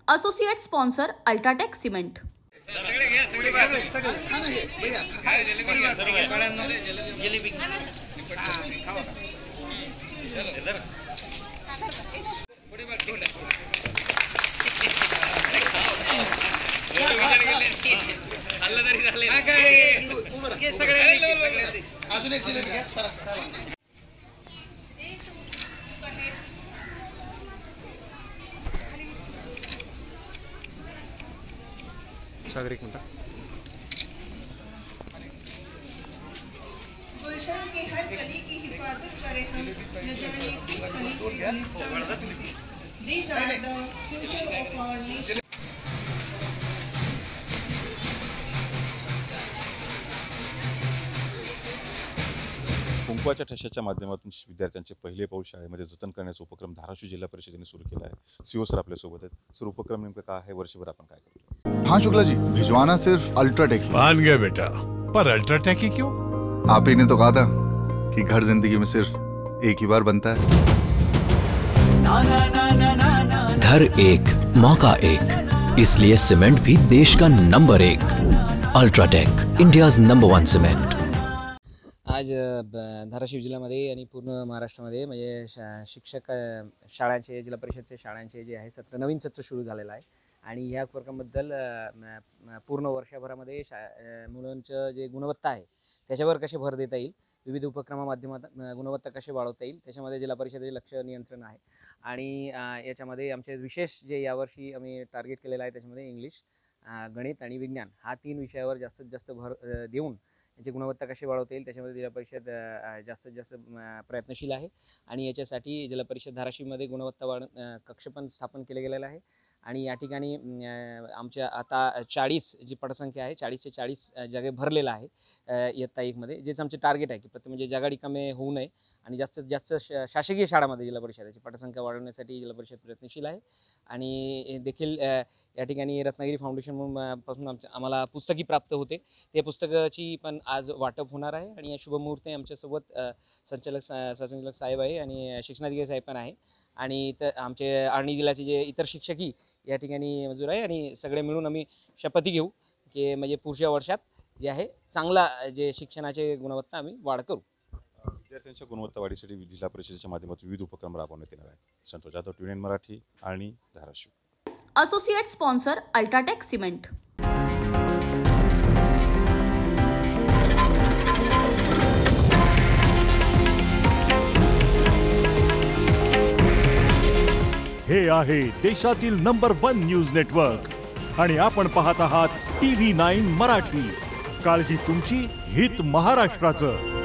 Associate sponsor UltraTech cement. गुलशन के हर कली की हिफाजत करें हम, न जाने किस कली से Gulistan. These are the future of our nation. कुंकवाच्या ठशाच्या माध्यमातून विद्यार्थ्यांचे पहिले पाऊल शाळेमध्ये जतन करण्याचा उपक्रम धाराशिव जिल्हा परिषदेने सुरू केला आहे। सीओ सर आपल्या सोबत आहेत। सर, उपक्रम नेमका काय आहे, वर्षभर आपण काय करतो? हाँ शुक्ला जी, भिजवाना सिर्फ अल्ट्राटेक ही। मान गया बेटा, पर अल्ट्राटेक ही क्यों? आप ही ने तो कहा था कि घर जिंदगी में सिर्फ एक ही बार बनता है। घर एक, मौका एक, इसलिए सीमेंट भी देश का number 1। UltraTech, India's number 1 cement. आज धाराशिव जिल्ह्यामध्ये आणि पूर्ण महाराष्ट्रामध्ये म्हणजे शिक्षक शाळांचे, जिल्हा परिषदचे शाळांचे जे आहे सत्र, नवीन सत्र सुरू झालेलं आहे आणि ह्या उपक्रमाबद्दल पूर्ण वर्षभरामध्ये मुलांचं जे गुणवत्ता आहे त्याच्यावर कसे भर देता येईल, विविध उपक्रमामाध्यमातून गुणवत्ता कशी वाढवता येईल, त्याच्यामध्ये जिल्हा परिषदेचे लक्ष नियंत्रण आहे। आणि याच्यामध्ये आमचे विशेष जे यावर्षी आम्ही टार्गेट केलेलं आहे त्याच्यामध्ये इंग्लिश, गणित आणि विज्ञान हा 3 विषयावर जास्तीत जास्त भर देऊन याची गुणवत्ता कशी वाढवता येईल त्याच्यामध्ये जिल्हा परिषद जास्तीत जास्त प्रयत्नशील आहे। आणि याच्यासाठी जिल्हा परिषद धाराशिवमध्ये गुणवत्ता कक्ष पण स्थापन केले गेलेलं आहे। आणि या ठिकाणी आमच्या आता 40 जी पटसंख्या आहे, 40 ते 40 जागे भरलेला आहे इयत्ता 1 मध्ये, जेच आमचे टार्गेट आहे की प्रत्येक म्हणजे जागा रिकामे होऊ नये आणि जास्तीत जास्त शासकीय शाळांमध्ये जिल्हा परिषदेची पटसंख्या वाढवण्यासाठी जिल्हा परिषद प्रयत्नशील आहे। आणि देखील या ठिकाणी रत्नागिरी फाउंडेशन पासून आम्हाला पुस्तकी प्राप्त होते, ते पुस्तकाची पण आज वाटप होणार आहे। आणि या शुभमुहूर्ते आमच्यासोबत सरसंचालक साहेब आहे आणि शिक्षणाधिकारी साहेब पण आहे आणि आमचे आर्णी जिल्ह्याचे जे इतर शिक्षकही या ठिकाणी मजूर आहे आणि सगळे मिळून आम्ही शपथी घेऊ की म्हणजे पुढच्या वर्षात जे आहे चांगला जे शिक्षणाचे गुणवत्ता आम्ही वाढ करू। विद्यार्थ्यांच्या गुणवत्ता वाढीसाठी जिल्हा परिषदेच्या माध्यमातून विविध उपक्रम राबवण्यात येणार आहेत। संतोष जाधव, ट्युनियन Marathi, Arni, Dharashiv. Associate sponsor UltraTech cement. हे आहे देशातील नंबर 1 न्यूज नेटवर्क आणि आपण पाहत आहात TV9 मराठी। काळजी तुमची, हित महाराष्ट्राचं।